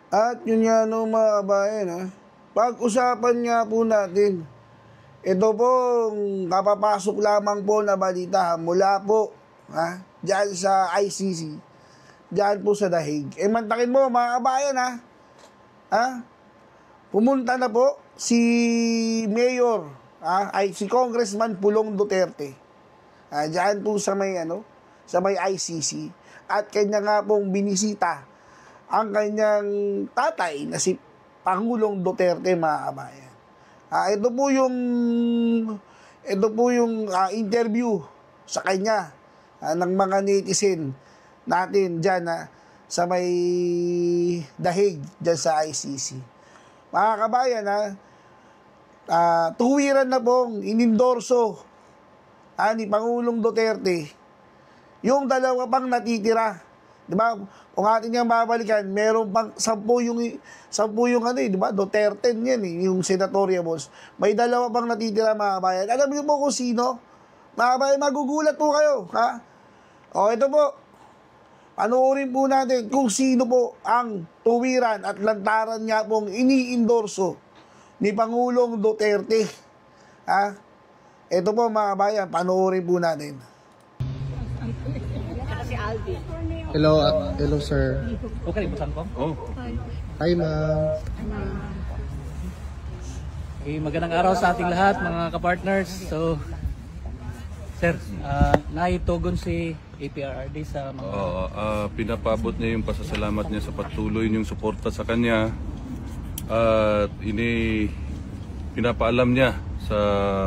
At yun nga no mga kabayan ha, pag-usapan nga po natin, ito po kapapasok lamang po na balita mula po dyan sa ICC, dyan po sa Dahig. Mantakin mo mga kabayan pumunta na po si Mayor, si Congressman Pulong Duterte, dyan po sa may sa may ICC, at kanya nga pong binisita ang kanyang tatay na si Pangulong Duterte mga kabayan. Ito po yung interview sa kanya ng mga netizen natin dyan sa may Dahig dyan sa ICC. Mga kabayan tuwiran na pong inindorso ni Pangulong Duterte yung dalawa pang natitira. Diba? Kung atin niyang babalikan, meron pang 10 yung diba? Duterte yan yung senatorial balls. May dalawa pang natitira mga kabayan. Alam niyo po kung sino? Mga kabayan, magugulat po kayo. O ito po, panoorin po natin kung sino po ang tuwiran at lantaran nga pong iniindorso ni Pangulong Duterte. Ito po mga kabayan, panoorin po natin. Hello, sir. Okay, busan po? Oh. Hi, ma'am. Okay, magandang araw sa ating lahat, mga kapartners. So, sir, naitugon si APRRD sa mga... Pinapabot niya yung pasasalamat niya sa patuloy niyong suporta sa kanya. At pinapaalam niya sa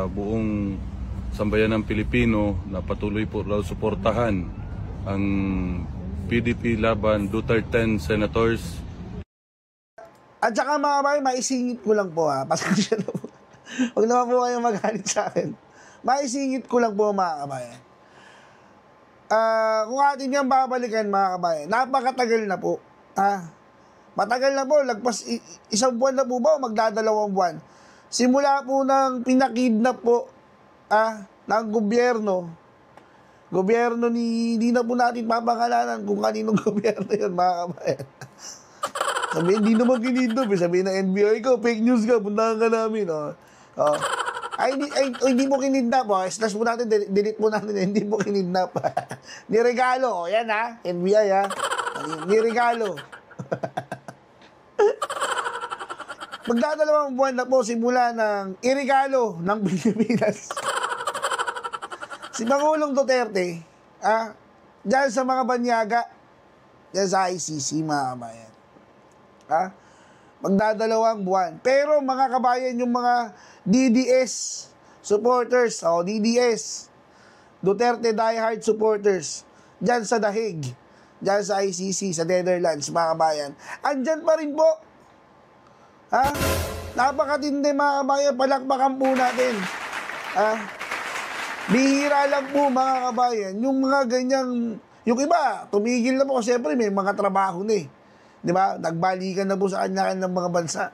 buong sambayan ng Pilipino na patuloy po raw suportahan ang PDP laban Duterte Senators. At saka mga kabayan, maisingit ko lang po pasensya na po. Huwag naman po kayong magalit sa akin. Maisingit ko lang po mga kabayan. Kung atin niyang babalikan mga kabayan, napakatagal na po. Matagal na po, lagpas isang buwan na po ba o magdadalawang buwan. Simula po ng pinakidnap po ng gobyerno ni, hindi na po natin papangalanan kung kaninong gobyerno yun mga kabayan. Sabihin, hindi naman kinidnap sabihin ng NBI ko, fake news ka, puntahan ka namin. Hindi mo kinidnap slash po natin, delete po natin, hindi mo kinidnap. Niregalo, yan NBI niregalo. Magdadalawang buwan na po simula ng iregalo ng Pilipinas. Si Pangulong Duterte, dyan sa mga banyaga, dyan sa ICC, mga kabayan. Magdadalawang buwan. Pero mga kabayan, yung mga DDS supporters, DDS, Duterte diehard supporters, dyan sa Dahig, dyan sa ICC, sa Netherlands, mga kabayan, andyan pa rin po. Napakatindi mga kabayan, palakpakan po natin. Bihira lang po mga kabayan, yung mga ganyang, yung iba, tumigil na po, siyempre may mga trabaho na diba? Nagbalikan na po sa kanya-kanya ng mga bansa.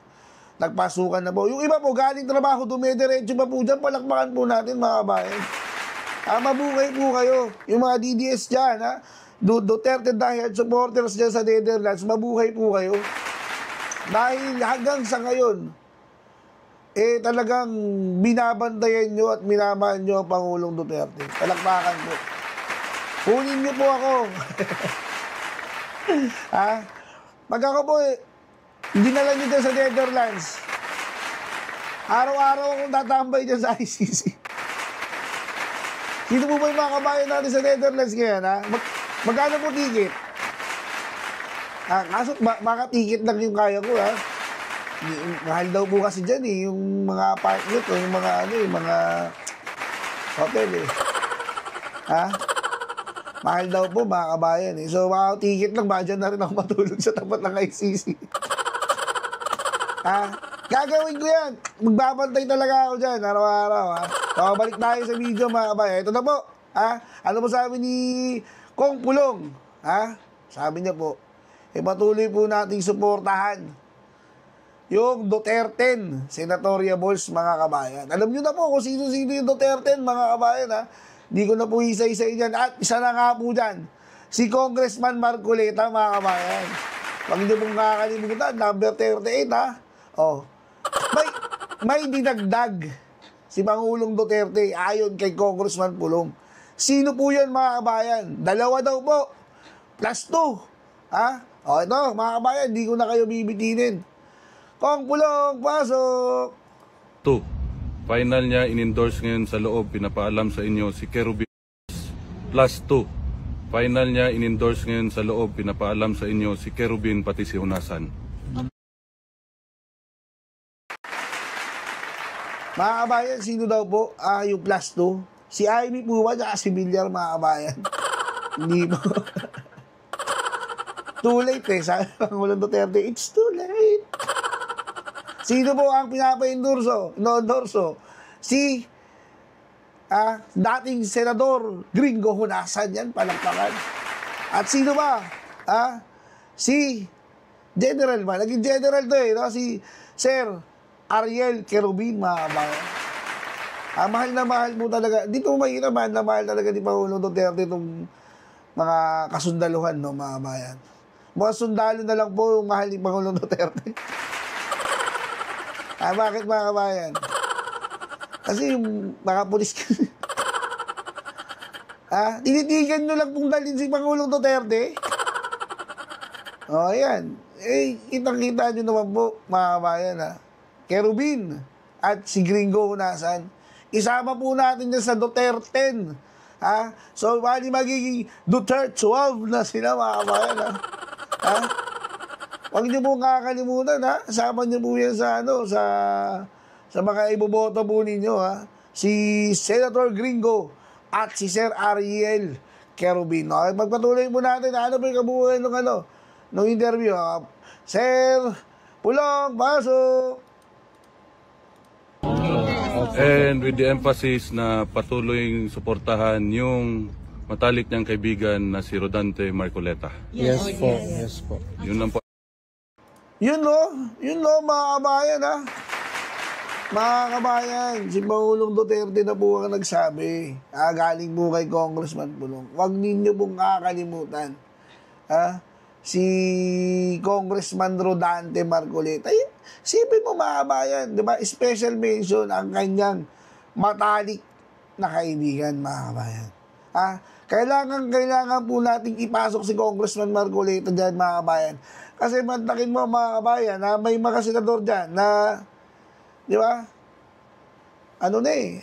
Nagpasukan na po. Yung iba po, galing trabaho, dumediretso pa po dyan, palakpakan po natin mga kabayan. Mabuhay po kayo. Yung mga DDS dyan, Duterte diehard supporters dyan sa Netherlands, mabuhay po kayo. Dahil hanggang sa ngayon, talagang binabantayan nyo at minamahal nyo ang Pangulong Duterte. Palakpakan po. Kunin nyo po ako. Pag ako po, dinala nyo dyan sa Netherlands, araw-araw akong tatambay dyan sa ICC. Sino po ba yung mga kabayan natin sa Netherlands ngayon, magkano po ticket? Kaso, baka ticket lang yung kaya ko, Mahal daw po kasi dyan yung mga apartment o yung mga yung mga hotel Mahal daw po mga kabayan So mga ticket lang, ba dyan na rin ako matulog sa tapat ng ICC. Gagawin ko yan. Magbabantay talaga ako dyan araw-araw So balik tayo sa video mga kabayan. Ito na po. Ano mo sabi ni Kong Pulong? Sabi niya po, patuloy po nating suportahan yung Duterte senatorial balls mga kabayan. Alam nyo na po kung sino-sino yung Duterte mga kabayan Di ko na po isa-isa yan. At isa na nga po dyan, si Congressman Marcoleta mga kabayan. Huwag niyo pong kakalimutan, number 38, ha? Oh. May dinagdag si Pangulong Duterte ayon kay Congressman Pulong. Sino po yan, mga kabayan? Dalawa daw po. Plus 2. Ha? O, ito, mga kabayan, di ko na kayo bibitinin. Kong Pulong, pasok! 2. Final niya, in-endorse ngayon sa loob, pinapaalam sa inyo si Kerubin. Plus 2. Final niya, in-endorse ngayon sa loob, pinapaalam sa inyo si Kerubin pati si Hunasan. Mga kabayan, sino daw po? Yung plus 2. Si Amy po ba? Tsaka si Villar, mga kabayan. Hindi po. Too late eh. Sabi ng Pangulong Duterte, it's too late. Sino po ang pinapa-endorso? No-endorso? Si dating Senador Gringo Hunasan, yan, palakpakan. At sino ba? Si General ba? Naging General to eh, no? Si Sir Ariel Kerubin, mga kabayan. Mahal na mahal mo talaga. Dito mahirap, mahal na mahal talaga ni Pangulong Duterte itong mga kasundaluhan, no, mga kabayan. Mga sundalo na lang po yung mahal ni Pangulong Duterte. Bakit, mga kabayan? Kasi yung mga pulis tinitigan nyo lang pong dalhin si Pangulong Duterte. O, ayan. Kitang-kita nyo naman po, mga kabayan, Kerubin at si Gringo Hunasan. Isama po natin yan sa Duterte. So, bali magiging Duterte 12 na sila, mga kabayan, Huwag nyo po kakalimutan, Sama nyo po yan sa, sa mga iboboto po ninyo, si Senator Gringo at si Sir Ariel Kerubin. Okay, magpatuloy po natin. Ano po yung kabuuan ng interview? Sir Pulong, pasok! And with the emphasis na patuloy suportahan yung matalik niyang kaibigan na si Rodante Marcoleta. Yes po, yes po. Yun lang po. Yun mga kabayan, Mga kabayan, si Pangulong Duterte na po ang nagsabi. Galing po kay Congressman Pulong. Huwag ninyo pong kakalimutan. Si Congressman Rodante Marcoleta. Sipin mo, mga kabayan, di ba? Special mention ang kanyang matalik na kaibigan, mga kabayan. Kailangan po nating ipasok si Congressman Marcoleta dyan, mga kabayan. Kasi mantakin mo, mga kabayan, may mga senador dyan na, di ba? Ano na eh.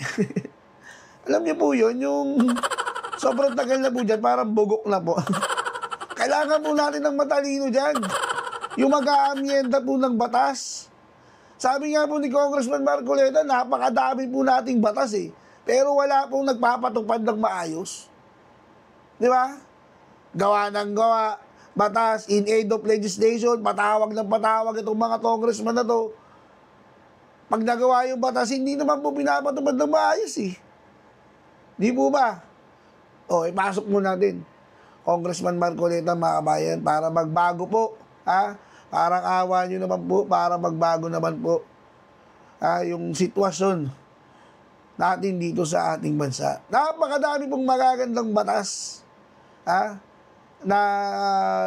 Alam niyo po yun, yung sobrang tagal na po dyan, parang bugok na po. Kailangan po natin ng matalino dyan. Yung mag-aamyenda po ng batas. Sabi nga po ni Congressman Marcoleta, napakadami po nating batas eh. Pero wala pong nagpapatupad ng maayos. Di ba? Gawa ng gawa, batas, in aid of legislation, patawag ng patawag itong mga congressman na to. Pag nagawa yung batas, hindi naman po pinapatupad ng maayos eh. Di po ba? Ipasok mo natin. Congressman Marcoleta, mga kabayan, para magbago po. Parang awa nyo naman po, para magbago naman po. Yung sitwasyon natin dito sa ating bansa. Napakadami pong magagandang batas na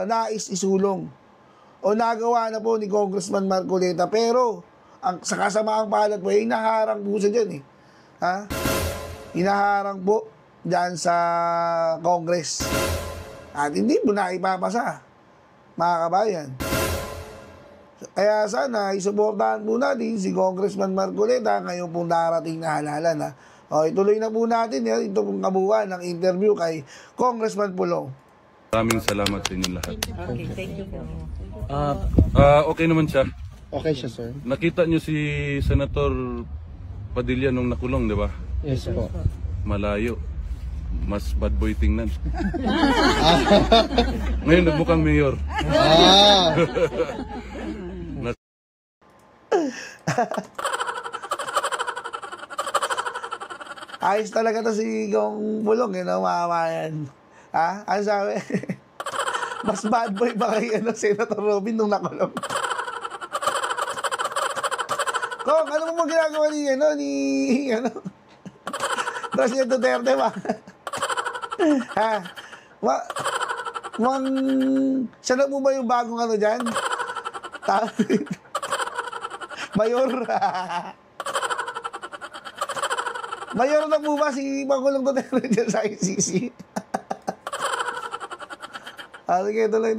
nais isulong o nagawa na po ni Congressman Marcoleta, pero sa kasamaang palad po, hinaharang po siya dyan eh. Hinaharang po dyan sa Congress. At hindi po na ipapasa, mga kabayan. Kaya sana isuportahan po natin si Congressman Marcoleta ngayon pong darating na halalan. Ituloy na po natin ito pong kabuuan ng interview kay Congressman Pulong. Maraming salamat sa inyong lahat. Okay, thank you po. Okay naman siya. Okay siya, sir. Nakita niyo si Senator Padilla nung nakulong, di ba? Yes po. Malayo. Mas bad boy tingnan. Ngayon nagmukhang mayor. Ayos talaga to si Gong Pulong, mga kabayan. Ano sabi? Mas bad boy ba kay Senator Robin nung nakulong? Kong, ano mo ginagawa ni President Duterte ba? Siya na po ba yung bagong ano dyan? Mayor. Mayor na po ba si Pangulong Duterte dyan sa ICC? Sige, tuloy.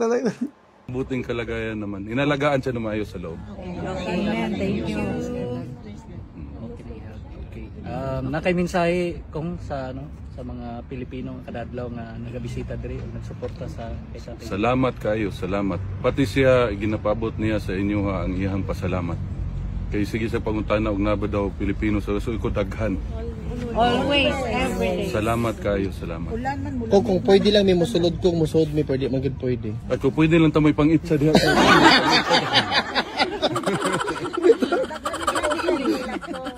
Buting kalagayan naman. Inalagaan siya na maayos sa loob. Amen. Thank you. Okay. Nakay-mensahe kung sa mga Pilipino kadadlaw nga nagabisita diri o nagsuporta sa kaysa atin. Salamat kayo, salamat. Pati siya, ginapabot niya sa inyo ang iyang pasalamat. Kay sige sa pangutana og naba daw Pilipino sa so ko daghan. Always, every day. Salamat kayo, salamat. Kung pwede lang may musulod kong musod may pwede magid pwede. At kung pwede lang tamoy pangitsa diha.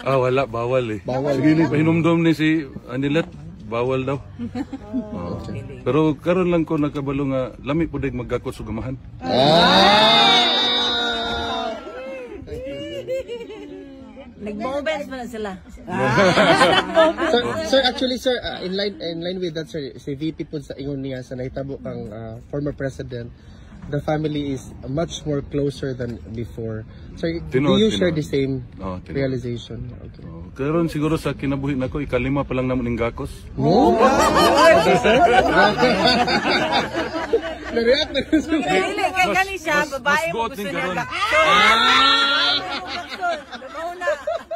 Wala, bawal eh. Bawal. Sige ni pahinomdom ni si Anilet, bawal daw. Pero karon lang ko nakabalo nga lami pud dig maggakot sa gamahan. Nag-moments pa na sila. Sir, actually sir, in line with that sir, si VP po sa ingon niya sa nahitabo kang former president, the family is much more closer than before. Sir, do you share the same realization? Okay. Karon siguro sa kinabuhi nako ikalima pa lang namon ning gakos. No? Na-react na sir. Dili, kay gani siya, babae mo gusto niya.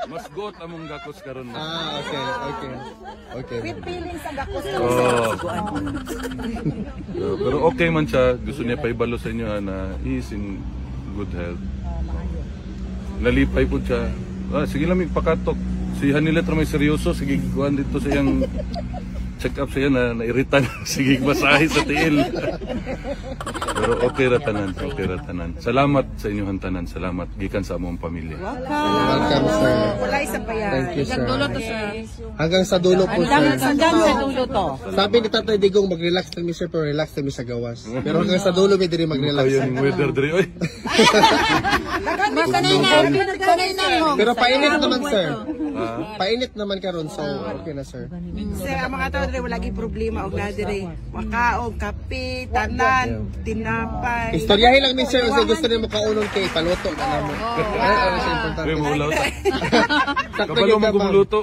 Mas got among gakos karon. Okay. With feelings ang gakos. Pero okay man siya, gusto niya paibalo sa inyo na is in good health. Nalipay po siya. Sige lang pakatok. Si Hanilet may seryoso, sige kuan dito sa iyang check up siya na nairitan. Sige masahe sa tiil. Pero okay ra tanan. Salamat sa inyong tanan. Salamat gikan sa among pamilya. Welcome sir. Wala isa pa yan. Thank you sir. Dulo to, sir. Hanggang sa dulo po sir. Hanggang sa dulo to. Sabi ni Tatay Digong mag-relax kami sir, pero relax kami sa gawas. Pero hanggang sa dulo may diri mag-relax. Kayo ning weather diri oy. Sanay na mo. Pero painit naman sir. Painit naman karon so okay na sir. Sir, ang mga tao diri wala gi problema og na diri. Makaog, kape, tanan, tinapay. Istoryahin lang min sir kasi gusto niyo makaunon kay paluto na namo. Ano siya importante. May maulaw ta. Sakto Kabalo gyud mo ka ma'am. gumluto.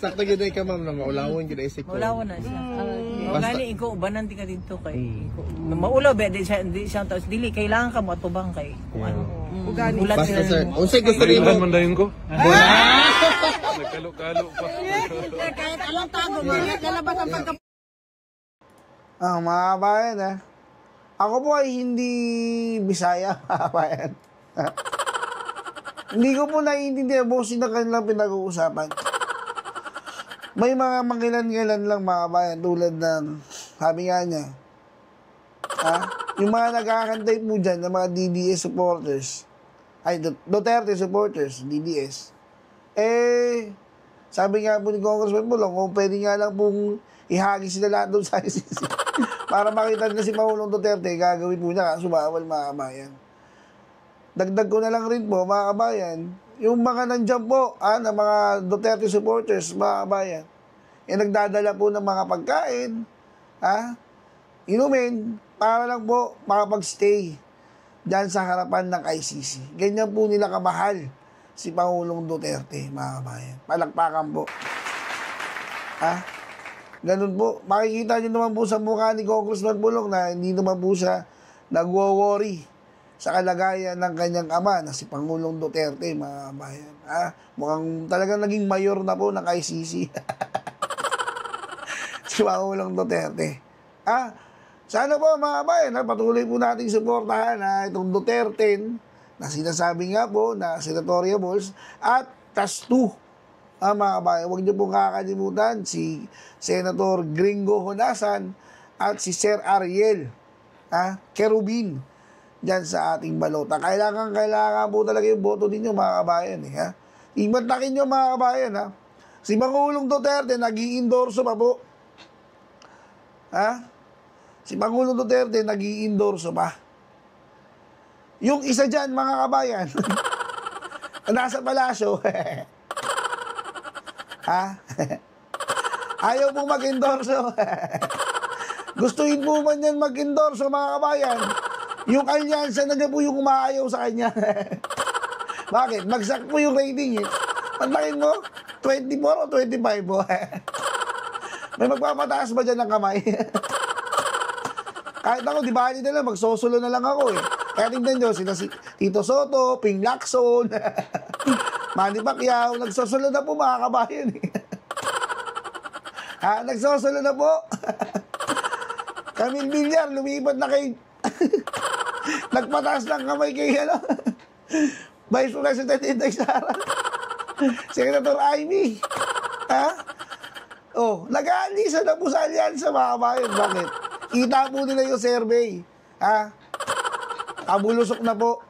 Sakto gyud ka ma'am na maulawon gyud isip ko. Maulawan na siya. O Basta- gani ikaw ubanan ti ka dito kay maulaw ba di siya taos dili kailangan ka mo atubang kay kung ano. Ugani. Bulat Basta sila. sir, unsay gusto niyo Ilan mo? man dayon ko? Nagkalo-kalo pa. Kahit anong tago mo, lalabas ang pagka... Mga kabayan, ako po ay hindi Bisaya, mga kabayan. Hindi ko po naiintindihan bossing na kanilang pinag-uusapan. May mga mangilan-ngilan lang, mga kabayan, tulad ng, sabi nga niya, yung mga nagkakantay po dyan, ng mga DDS supporters, Duterte supporters, DDS, sabi nga po ni Congressman Pulong, kung pwede nga lang pong ihagi sila lahat doon sa ICC para makita nila si Pangulong Duterte, gagawin po niya, sumawal mga kabayan. Dagdag ko na lang rin po, mga kabayan, yung mga nandyan po, na mga Duterte supporters, mga kabayan, nagdadala po ng mga pagkain, inumin, para lang po makapag-stay dyan sa harapan ng ICC. Ganyan po nila kamahal si Pangulong Duterte, mga kabayan. Palakpakan po. Ganun po. Makikita nyo naman po sa mukha ni Congressman Pulong na hindi naman po siya nagwo-worry sa kalagayan ng kanyang ama na si Pangulong Duterte, mga kabayan. Mukhang talagang naging mayor na po ng ICC. Si Pangulong Duterte. Sana po mga kabayan, patuloy po natin suportahan itong Duterte na sinasabi nga po na senatoriables at +2. Mga kabayan, huwag niyo pong kakalimutan si Senator Gringo Honasan at si Sir Ariel Kerubin dyan sa ating balota. Kailangan po talaga yung boto ninyo, mga kabayan. Imantakin nyo, mga kabayan. Si Pangulong Duterte nag-i-endorso pa po. Si Pangulong Duterte nag-i-endorso pa. Yung isa dyan, mga kabayan, nasa palasyo, ayaw pong mag-endorso. Gustuin po man yan mag-endorse mga kabayan. Yung alyansa na po yung umaayaw sa kanya. Bakit? Bagsak po yung rating eh. Pantakin mo, 24 o 25 po. May magpapataas ba dyan ng kamay? Kahit ako, di ba nila, magsosolo na lang ako eh. Kaya tingnan nyo, sila si Tito Soto, Ping Lacson, Manny Pacquiao, nagsosolo na po mga kabayan eh. Ha, nagsosolo na po. Camille Villar, lumipat na kay... Nagpataas ng kamay kay ano? Vice President Inday Sara. Senator Amy. Ha? Oh, nag-aalisa na po sa alyansa mga kabayan. Bakit? Kita po nila yung survey. Ha? Kabulusok na po.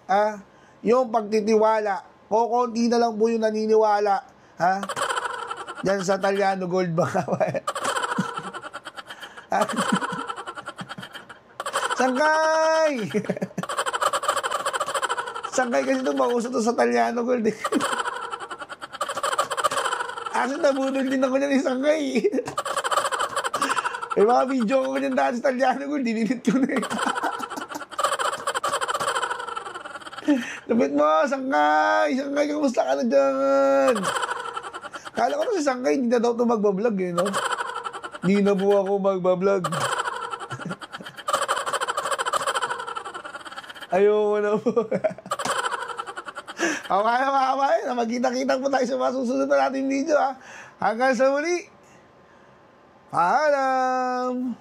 Ha? Yung pagtitiwala. Kokonti na lang po yung naniniwala. Ha? Diyan sa Taliano Gold mga kabayan. Ha? Sangkay! Sangkay kasi itong mauso to sa Taliano Gold eh. Actually, nabunod din ako niyan isang kay. May mga video ko niyan dati sa Taliano Gold, dinilit ko na eh. Lapit mo, Sangkay! Sangkay, kamusta ka na dyan? Kala ko na si Sangkay, hindi na daw ito magbablog eh, no? Hindi na po ako magbablog. Ayoko na po. Okay na mga kabayan, magkita-kita po tayo sa mga susunod na natin video ha. Hanggang sa muli, paalam!